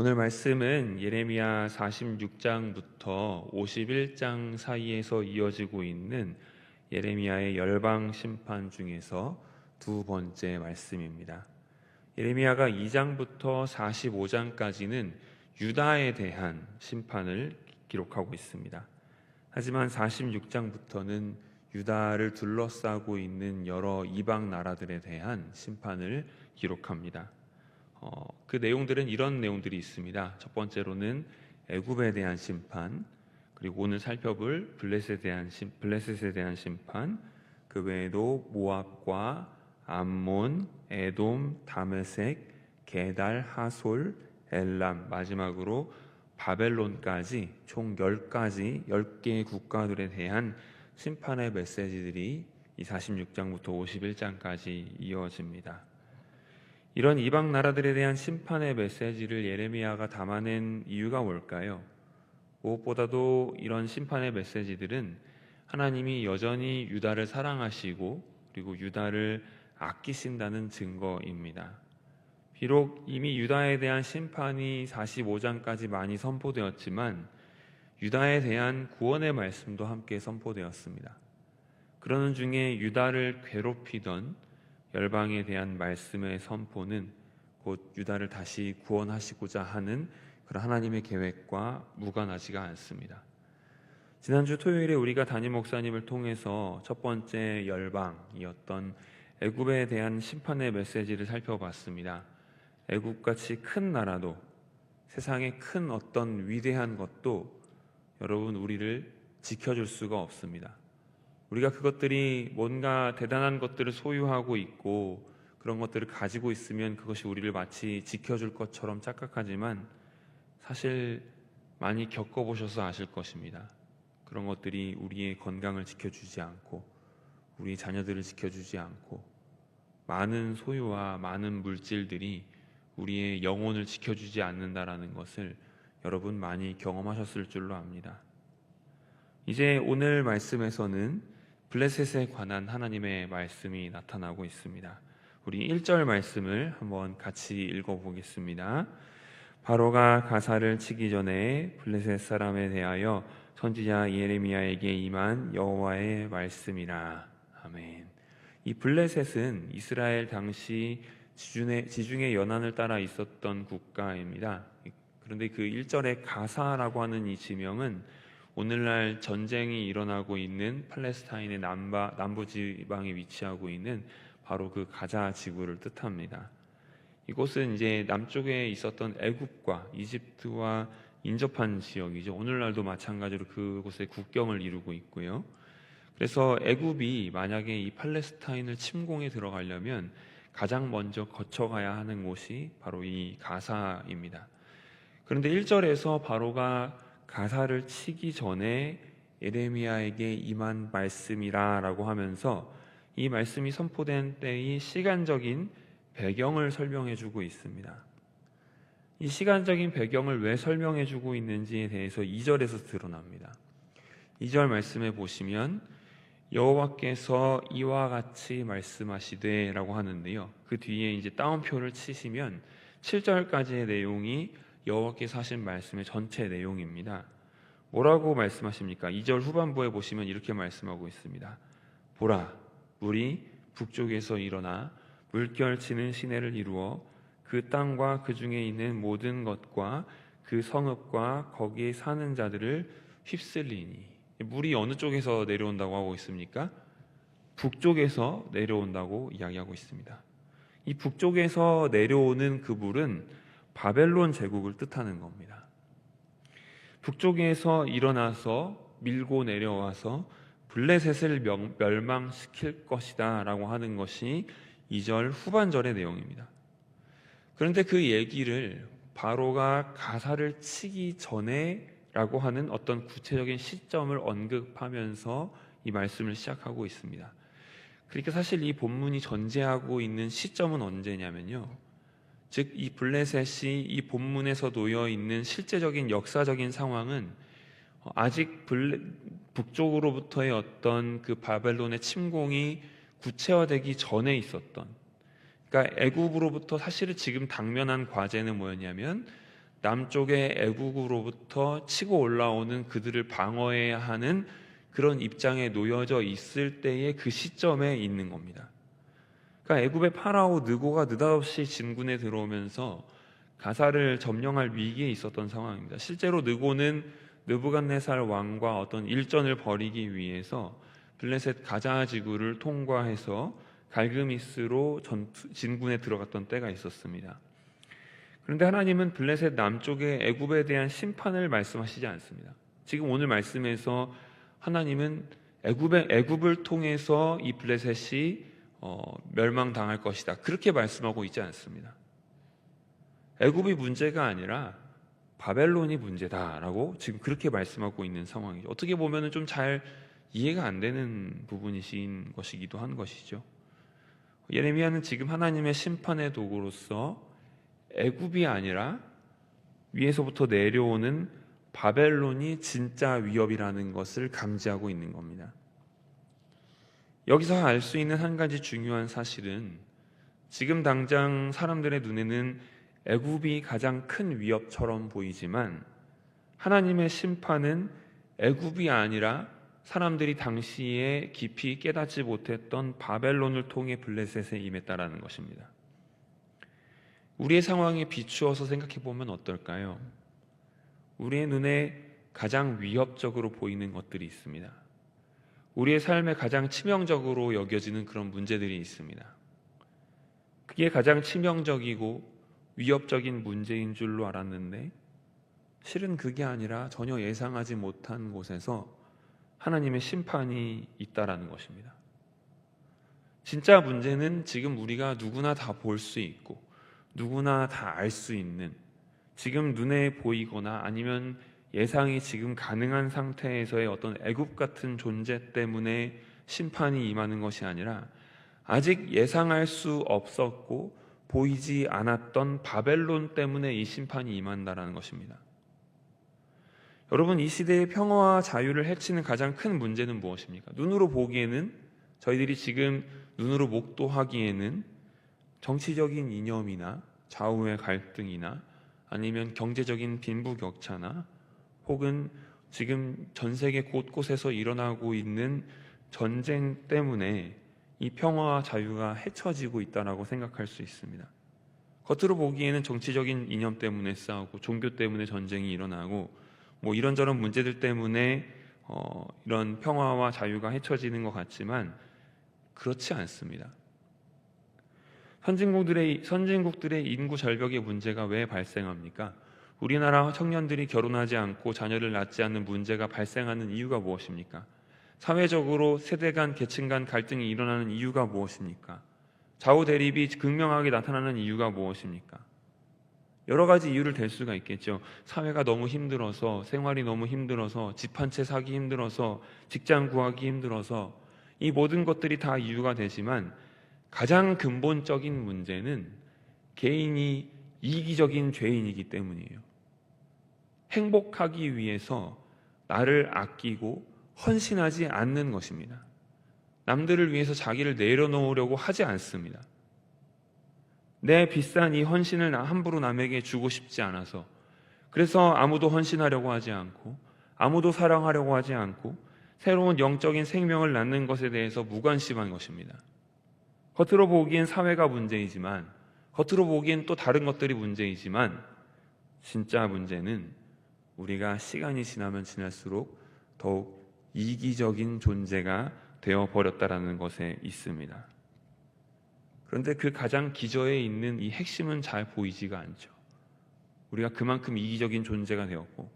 오늘 말씀은 예레미야 46장부터 51장 사이에서 이어지고 있는 예레미야의 열방 심판 중에서 두 번째 말씀입니다. 예레미야가 2장부터 45장까지는 유다에 대한 심판을 기록하고 있습니다. 하지만 46장부터는 유다를 둘러싸고 있는 여러 이방 나라들에 대한 심판을 기록합니다. 그 내용들은 이런 내용들이 있습니다. 첫 번째로는 애굽에 대한 심판, 그리고 오늘 살펴볼 블레셋에 대한 심판, 그 외에도 모압과 암몬, 에돔, 다메섹, 게달, 하솔, 엘람, 마지막으로 바벨론까지 총 10개의 국가들에 대한 심판의 메시지들이 이 46장부터 51장까지 이어집니다. 이런 이방 나라들에 대한 심판의 메시지를 예레미야가 담아낸 이유가 뭘까요? 무엇보다도 이런 심판의 메시지들은 하나님이 여전히 유다를 사랑하시고 그리고 유다를 아끼신다는 증거입니다. 비록 이미 유다에 대한 심판이 45장까지 많이 선포되었지만 유다에 대한 구원의 말씀도 함께 선포되었습니다. 그러는 중에 유다를 괴롭히던 열방에 대한 말씀의 선포는 곧 유다를 다시 구원하시고자 하는 그런 하나님의 계획과 무관하지가 않습니다. 지난주 토요일에 우리가 담임 목사님을 통해서 첫 번째 열방이었던 애굽에 대한 심판의 메시지를 살펴봤습니다. 애굽같이 큰 나라도, 세상에 큰 어떤 위대한 것도 여러분 우리를 지켜줄 수가 없습니다. 우리가 그것들이 뭔가 대단한 것들을 소유하고 있고 그런 것들을 가지고 있으면 그것이 우리를 마치 지켜줄 것처럼 착각하지만 사실 많이 겪어보셔서 아실 것입니다. 그런 것들이 우리의 건강을 지켜주지 않고 우리 자녀들을 지켜주지 않고 많은 소유와 많은 물질들이 우리의 영혼을 지켜주지 않는다라는 것을 여러분 많이 경험하셨을 줄로 압니다. 이제 오늘 말씀에서는 블레셋에 관한 하나님의 말씀이 나타나고 있습니다. 우리 1절 말씀을 한번 같이 읽어보겠습니다. 바로가 가사를 치기 전에 블레셋 사람에 대하여 선지자 예레미야에게 임한 여호와의 말씀이라. 아멘. 이 블레셋은 이스라엘 당시 지중해 연안을 따라 있었던 국가입니다. 그런데 그 1절의 가사라고 하는 이 지명은 오늘날 전쟁이 일어나고 있는 팔레스타인의 남부 지방에 위치하고 있는 바로 그 가자 지구를 뜻합니다. 이곳은 이제 남쪽에 있었던 애굽과 이집트와 인접한 지역이죠. 오늘날도 마찬가지로 그곳의 국경을 이루고 있고요. 그래서 애굽이 만약에 이 팔레스타인을 침공에 들어가려면 가장 먼저 거쳐가야 하는 곳이 바로 이 가사입니다. 그런데 1절에서 바로가 가사를 치기 전에 예레미야에게 임한 말씀이라 라고 하면서 이 말씀이 선포된 때의 시간적인 배경을 설명해 주고 있습니다. 이 시간적인 배경을 왜 설명해 주고 있는지에 대해서 2절에서 드러납니다. 2절 말씀에 보시면 여호와께서 이와 같이 말씀하시되 라고 하는데요, 그 뒤에 이제 따옴표를 치시면 7절까지의 내용이 여호와께서 하신 말씀의 전체 내용입니다. 뭐라고 말씀하십니까? 2절 후반부에 보시면 이렇게 말씀하고 있습니다. 보라, 물이 북쪽에서 일어나 물결치는 시내를 이루어 그 땅과 그 중에 있는 모든 것과 그 성읍과 거기에 사는 자들을 휩쓸리니. 물이 어느 쪽에서 내려온다고 하고 있습니까? 북쪽에서 내려온다고 이야기하고 있습니다. 이 북쪽에서 내려오는 그 물은 바벨론 제국을 뜻하는 겁니다. 북쪽에서 일어나서 밀고 내려와서 블레셋을 멸망시킬 것이다 라고 하는 것이 2절 후반절의 내용입니다. 그런데 그 얘기를 바로가 가사를 치기 전에 라고 하는 어떤 구체적인 시점을 언급하면서 이 말씀을 시작하고 있습니다. 그러니까 사실 이 본문이 전제하고 있는 시점은 언제냐면요, 즉 이 블레셋이 이 본문에서 놓여 있는 실제적인 역사적인 상황은 아직 북쪽으로부터의 어떤 그 바벨론의 침공이 구체화되기 전에 있었던, 그러니까 애굽으로부터 사실은 지금 당면한 과제는 뭐였냐면 남쪽의 애국으로부터 치고 올라오는 그들을 방어해야 하는 그런 입장에 놓여져 있을 때의 그 시점에 있는 겁니다. 그러니까 애굽의 파라오 느고가 느닷없이 진군에 들어오면서 가사를 점령할 위기에 있었던 상황입니다. 실제로 느고는 느부갓네살 왕과 어떤 일전을 벌이기 위해서 블레셋 가자 지구를 통과해서 갈그미스로 진군에 들어갔던 때가 있었습니다. 그런데 하나님은 블레셋 남쪽의 애굽에 대한 심판을 말씀하시지 않습니다. 지금 오늘 말씀에서 하나님은 애굽을 통해서 이 블레셋이 멸망당할 것이다, 그렇게 말씀하고 있지 않습니다. 애굽이 문제가 아니라 바벨론이 문제다라고 지금 그렇게 말씀하고 있는 상황이죠. 어떻게 보면 좀 잘 이해가 안 되는 부분이신 것이기도 한 것이죠. 예레미야는 지금 하나님의 심판의 도구로서 애굽이 아니라 위에서부터 내려오는 바벨론이 진짜 위협이라는 것을 감지하고 있는 겁니다. 여기서 알 수 있는 한 가지 중요한 사실은 지금 당장 사람들의 눈에는 애굽이 가장 큰 위협처럼 보이지만 하나님의 심판은 애굽이 아니라 사람들이 당시에 깊이 깨닫지 못했던 바벨론을 통해 블레셋에 임했다라는 것입니다. 우리의 상황에 비추어서 생각해 보면 어떨까요? 우리의 눈에 가장 위협적으로 보이는 것들이 있습니다. 우리의 삶에 가장 치명적으로 여겨지는 그런 문제들이 있습니다. 그게 가장 치명적이고 위협적인 문제인 줄로 알았는데 실은 그게 아니라 전혀 예상하지 못한 곳에서 하나님의 심판이 있다라는 것입니다. 진짜 문제는 지금 우리가 누구나 다 볼 수 있고 누구나 다 알 수 있는, 지금 눈에 보이거나 아니면 예상이 지금 가능한 상태에서의 어떤 애굽 같은 존재 때문에 심판이 임하는 것이 아니라 아직 예상할 수 없었고 보이지 않았던 바벨론 때문에 이 심판이 임한다라는 것입니다. 여러분, 이 시대의 평화와 자유를 해치는 가장 큰 문제는 무엇입니까? 눈으로 보기에는, 저희들이 지금 눈으로 목도하기에는 정치적인 이념이나 좌우의 갈등이나 아니면 경제적인 빈부격차나 혹은 지금 전 세계 곳곳에서 일어나고 있는 전쟁 때문에 이 평화와 자유가 해쳐지고 있다고 생각할 수 있습니다. 겉으로 보기에는 정치적인 이념 때문에 싸우고 종교 때문에 전쟁이 일어나고 이런저런 문제들 때문에 이런 평화와 자유가 해쳐지는 것 같지만 그렇지 않습니다. 선진국들의 인구 절벽의 문제가 왜 발생합니까? 우리나라 청년들이 결혼하지 않고 자녀를 낳지 않는 문제가 발생하는 이유가 무엇입니까? 사회적으로 세대 간, 계층 간 갈등이 일어나는 이유가 무엇입니까? 좌우 대립이 극명하게 나타나는 이유가 무엇입니까? 여러 가지 이유를 댈 수가 있겠죠. 사회가 너무 힘들어서, 생활이 너무 힘들어서, 집 한 채 사기 힘들어서, 직장 구하기 힘들어서, 이 모든 것들이 다 이유가 되지만 가장 근본적인 문제는 개인이 이기적인 죄인이기 때문이에요. 행복하기 위해서 나를 아끼고 헌신하지 않는 것입니다. 남들을 위해서 자기를 내려놓으려고 하지 않습니다. 내 비싼 이 헌신을 함부로 남에게 주고 싶지 않아서, 그래서 아무도 헌신하려고 하지 않고 아무도 사랑하려고 하지 않고 새로운 영적인 생명을 낳는 것에 대해서 무관심한 것입니다. 겉으로 보기엔 사회가 문제이지만, 겉으로 보기엔 또 다른 것들이 문제이지만 진짜 문제는 우리가 시간이 지나면 지날수록 더욱 이기적인 존재가 되어버렸다라는 것에 있습니다. 그런데 그 가장 기저에 있는 이 핵심은 잘 보이지가 않죠. 우리가 그만큼 이기적인 존재가 되었고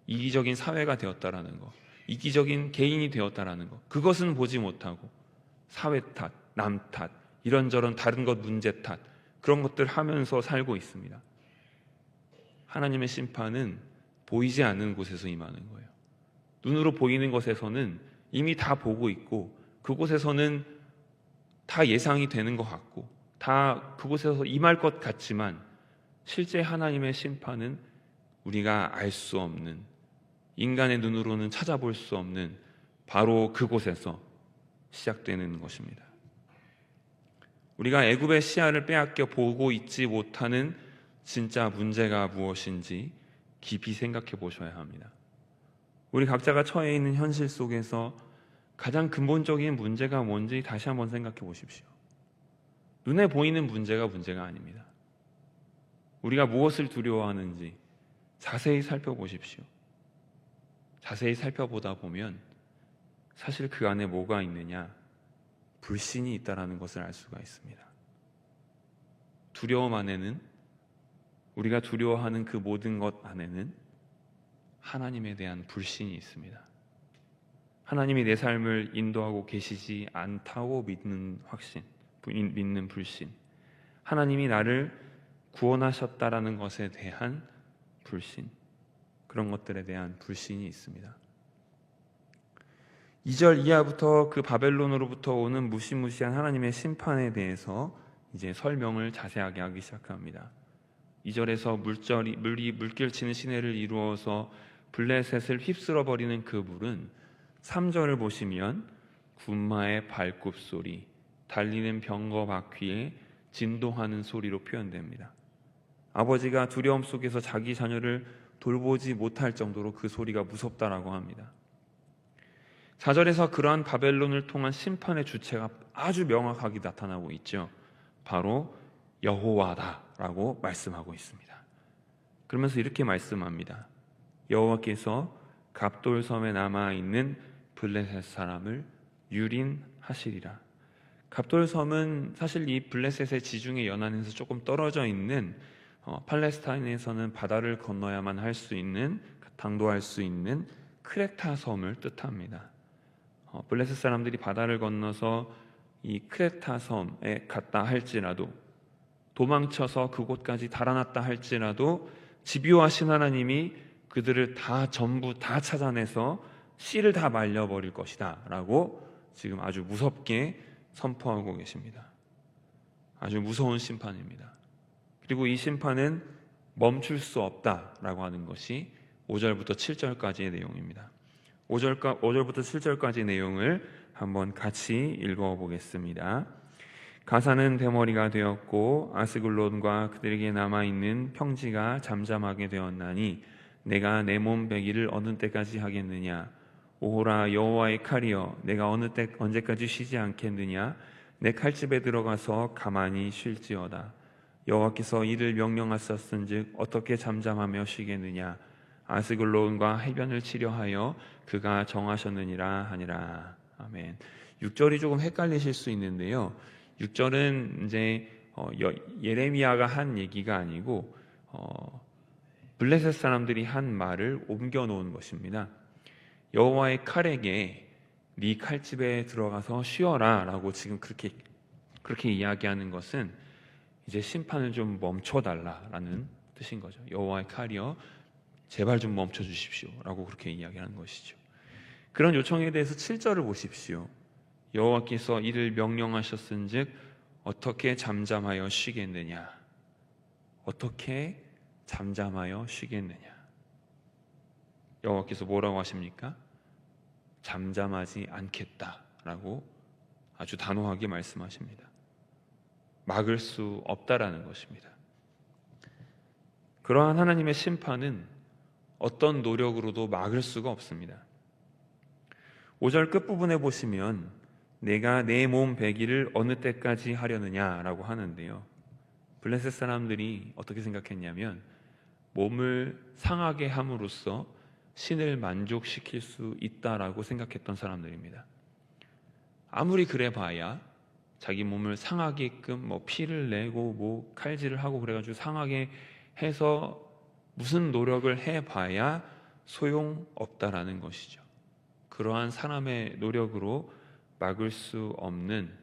이기적인 사회가 되었다라는 것, 이기적인 개인이 되었다라는 것, 그것은 보지 못하고 사회 탓, 남 탓, 이런저런 다른 것 문제 탓, 그런 것들 하면서 살고 있습니다. 하나님의 심판은 보이지 않는 곳에서 임하는 거예요. 눈으로 보이는 것에서는 이미 다 보고 있고 그곳에서는 다 예상이 되는 것 같고 다 그곳에서 임할 것 같지만 실제 하나님의 심판은 우리가 알 수 없는, 인간의 눈으로는 찾아볼 수 없는 바로 그곳에서 시작되는 것입니다. 우리가 애굽의 시야를 빼앗겨 보고 있지 못하는 진짜 문제가 무엇인지 깊이 생각해 보셔야 합니다. 우리 각자가 처해 있는 현실 속에서 가장 근본적인 문제가 뭔지 다시 한번 생각해 보십시오. 눈에 보이는 문제가 아닙니다. 우리가 무엇을 두려워하는지 자세히 살펴보십시오. 자세히 살펴보다 보면 사실 그 안에 뭐가 있느냐? 불신이 있다는 것을 알 수가 있습니다. 두려움 안에는, 우리가 두려워하는 그 모든 것 안에는 하나님에 대한 불신이 있습니다. 하나님이 내 삶을 인도하고 계시지 않다고 믿는 불신, 하나님이 나를 구원하셨다라는 것에 대한 불신, 그런 것들에 대한 불신이 있습니다. 2절 이하부터 그 바벨론으로부터 오는 무시무시한 하나님의 심판에 대해서 이제 설명을 자세하게 하기 시작합니다. 2절에서 물길 치는 시내를 이루어서 블레셋을 휩쓸어 버리는 그 물은 3절을 보시면 군마의 발굽 소리, 달리는 병거 바퀴에 진동하는 소리로 표현됩니다. 아버지가 두려움 속에서 자기 자녀를 돌보지 못할 정도로 그 소리가 무섭다라고 합니다. 4절에서 그러한 바벨론을 통한 심판의 주체가 아주 명확하게 나타나고 있죠. 바로 여호와다라고 말씀하고 있습니다. 그러면서 이렇게 말씀합니다. 여호와께서 갑돌섬에 남아있는 블레셋 사람을 유린하시리라. 갑돌섬은 사실 이 블레셋의 지중해 연안에서 조금 떨어져 있는 팔레스타인에서는 바다를 건너야만 할 수 있는, 당도할 수 있는 크레타 섬을 뜻합니다. 블레셋 사람들이 바다를 건너서 이 크레타 섬에 갔다 할지라도, 도망쳐서 그곳까지 달아났다 할지라도 집요하신 하나님이 그들을 전부 다 찾아내서 씨를 다 말려버릴 것이다 라고 지금 아주 무섭게 선포하고 계십니다. 아주 무서운 심판입니다. 그리고 이 심판은 멈출 수 없다라고 하는 것이 5절부터 7절까지의 내용입니다. 5절부터 7절까지 내용을 한번 같이 읽어보겠습니다. 가사는 대머리가 되었고 아스글론과 그들에게 남아있는 평지가 잠잠하게 되었나니 내가 내 몸 베기를 어느 때까지 하겠느냐? 오호라 여호와의 칼이여, 내가 언제까지 쉬지 않겠느냐? 내 칼집에 들어가서 가만히 쉴지어다. 여호와께서 이를 명령하셨은즉 어떻게 잠잠하며 쉬겠느냐? 아스글론과 해변을 치려하여 그가 정하셨느니라 하니라. 아멘. 6절이 조금 헷갈리실 수 있는데요. 6절은 이제 예레미야가 한 얘기가 아니고 블레셋 사람들이 한 말을 옮겨 놓은 것입니다. 여호와의 칼에게 네 칼집에 들어가서 쉬어라 라고 지금 그렇게 이야기하는 것은 이제 심판을 좀 멈춰달라라는 뜻인 거죠. 여호와의 칼이여 제발 좀 멈춰 주십시오 라고 그렇게 이야기하는 것이죠. 그런 요청에 대해서 7절을 보십시오. 여호와께서 이를 명령하셨은즉 어떻게 잠잠하여 쉬겠느냐? 어떻게 잠잠하여 쉬겠느냐? 여호와께서 뭐라고 하십니까? 잠잠하지 않겠다라고 아주 단호하게 말씀하십니다. 막을 수 없다라는 것입니다. 그러한 하나님의 심판은 어떤 노력으로도 막을 수가 없습니다. 5절 끝부분에 보시면 내가 내 몸 베기를 어느 때까지 하려느냐라고 하는데요. 블레셋 사람들이 어떻게 생각했냐면 몸을 상하게 함으로써 신을 만족시킬 수 있다라고 생각했던 사람들입니다. 아무리 그래봐야 자기 몸을 상하게끔 피를 내고 칼질을 하고 그래가지고 상하게 해서 무슨 노력을 해봐야 소용없다라는 것이죠. 그러한 사람의 노력으로 막을 수 없는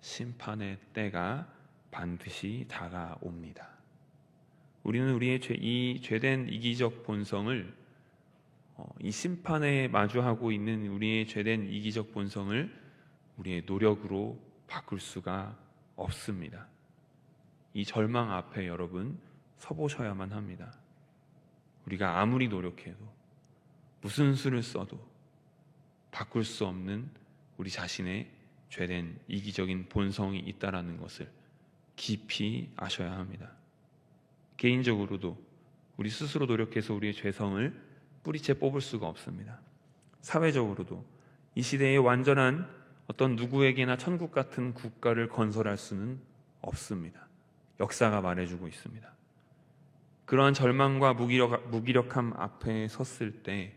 심판의 때가 반드시 다가옵니다. 우리는 우리의 이 죄된 이기적 본성을, 이 심판에 마주하고 있는 우리의 죄된 이기적 본성을 우리의 노력으로 바꿀 수가 없습니다. 이 절망 앞에 여러분 서보셔야만 합니다. 우리가 아무리 노력해도 무슨 수를 써도 바꿀 수 없는 우리 자신의 죄된 이기적인 본성이 있다라는 것을 깊이 아셔야 합니다. 개인적으로도 우리 스스로 노력해서 우리의 죄성을 뿌리채 뽑을 수가 없습니다. 사회적으로도 이 시대에 완전한 어떤 누구에게나 천국 같은 국가를 건설할 수는 없습니다. 역사가 말해주고 있습니다. 그러한 절망과 무기력함 앞에 섰을 때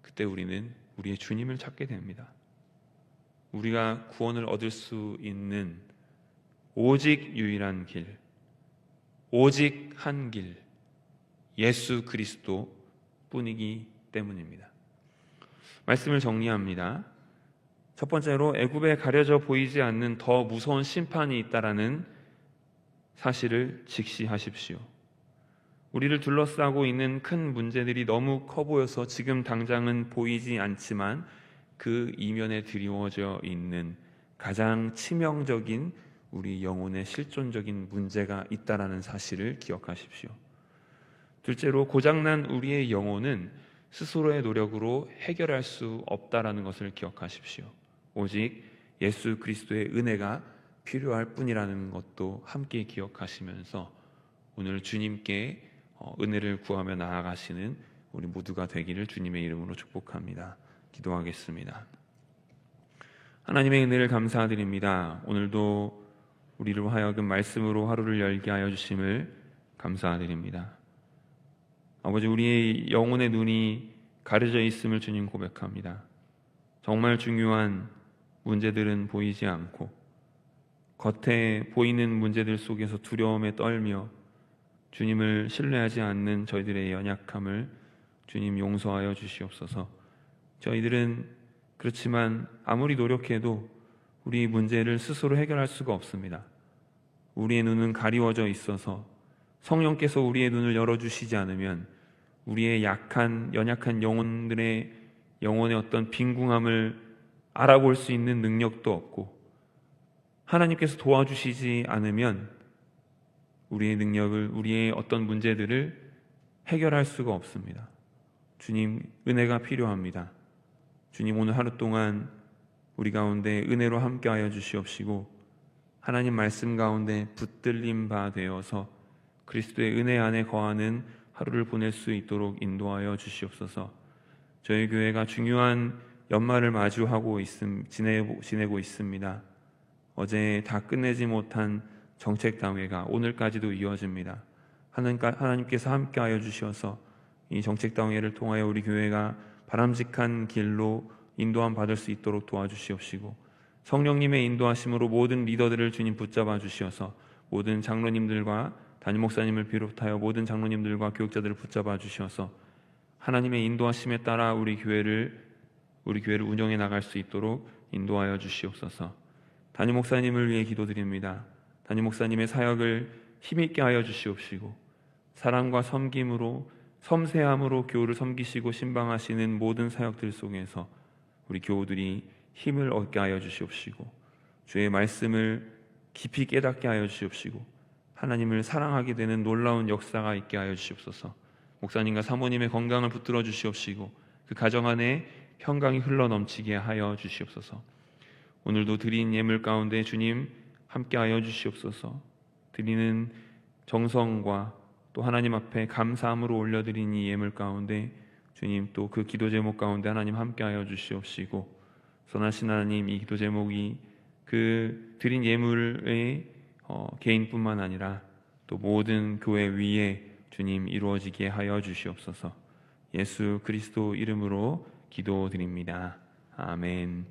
그때 우리는 우리의 주님을 찾게 됩니다. 우리가 구원을 얻을 수 있는 오직 유일한 길, 오직 한 길, 예수 그리스도 뿐이기 때문입니다. 말씀을 정리합니다. 첫 번째로 애굽에 가려져 보이지 않는 더 무서운 심판이 있다라는 사실을 직시하십시오. 우리를 둘러싸고 있는 큰 문제들이 너무 커 보여서 지금 당장은 보이지 않지만 그 이면에 드리워져 있는 가장 치명적인 우리 영혼의 실존적인 문제가 있다라는 사실을 기억하십시오. 둘째로 고장난 우리의 영혼은 스스로의 노력으로 해결할 수 없다라는 것을 기억하십시오. 오직 예수 그리스도의 은혜가 필요할 뿐이라는 것도 함께 기억하시면서 오늘 주님께 은혜를 구하며 나아가시는 우리 모두가 되기를 주님의 이름으로 축복합니다. 기도하겠습니다. 하나님의 은혜를 감사드립니다. 오늘도 우리로 하여금 말씀으로 하루를 열게 하여 주심을 감사드립니다. 아버지, 우리의 영혼의 눈이 가려져 있음을 주님 고백합니다. 정말 중요한 문제들은 보이지 않고 겉에 보이는 문제들 속에서 두려움에 떨며 주님을 신뢰하지 않는 저희들의 연약함을 주님 용서하여 주시옵소서. 저희들은 그렇지만 아무리 노력해도 우리 문제를 스스로 해결할 수가 없습니다. 우리의 눈은 가리워져 있어서 성령께서 우리의 눈을 열어주시지 않으면 우리의 연약한 영혼의 어떤 빈궁함을 알아볼 수 있는 능력도 없고 하나님께서 도와주시지 않으면 우리의 능력을, 우리의 어떤 문제들을 해결할 수가 없습니다. 주님, 은혜가 필요합니다. 주님, 오늘 하루 동안 우리 가운데 은혜로 함께하여 주시옵시고 하나님 말씀 가운데 붙들림 바 되어서 그리스도의 은혜 안에 거하는 하루를 보낼 수 있도록 인도하여 주시옵소서. 저희 교회가 중요한 연말을 마주하고 지내고 있습니다. 어제 다 끝내지 못한 정책당회가 오늘까지도 이어집니다. 하나님께서 함께하여 주셔서 이 정책당회를 통하여 우리 교회가 바람직한 길로 인도함 받을 수 있도록 도와주시옵시고 성령님의 인도하심으로 모든 리더들을 주님 붙잡아 주시어서 모든 장로님들과 담임 목사님을 비롯하여 모든 장로님들과 교육자들을 붙잡아 주셔서 하나님의 인도하심에 따라 우리 교회를 운영해 나갈 수 있도록 인도하여 주시옵소서. 담임 목사님을 위해 기도드립니다. 담임 목사님의 사역을 힘있게 하여 주시옵시고 사랑과 섬김으로 섬세함으로 교우를 섬기시고 신방하시는 모든 사역들 속에서 우리 교우들이 힘을 얻게 하여 주시옵시고 주의 말씀을 깊이 깨닫게 하여 주시옵시고 하나님을 사랑하게 되는 놀라운 역사가 있게 하여 주시옵소서. 목사님과 사모님의 건강을 붙들어 주시옵시고 그 가정 안에 평강이 흘러넘치게 하여 주시옵소서. 오늘도 드린 예물 가운데 주님 함께 하여 주시옵소서. 드리는 정성과 또 하나님 앞에 감사함으로 올려드린 이 예물 가운데 주님 또 그 기도 제목 가운데 하나님 함께 하여 주시옵시고 선하신 하나님, 이 기도 제목이 그 드린 예물의 개인뿐만 아니라 또 모든 교회 위에 주님 이루어지게 하여 주시옵소서. 예수 그리스도 이름으로 기도드립니다. 아멘.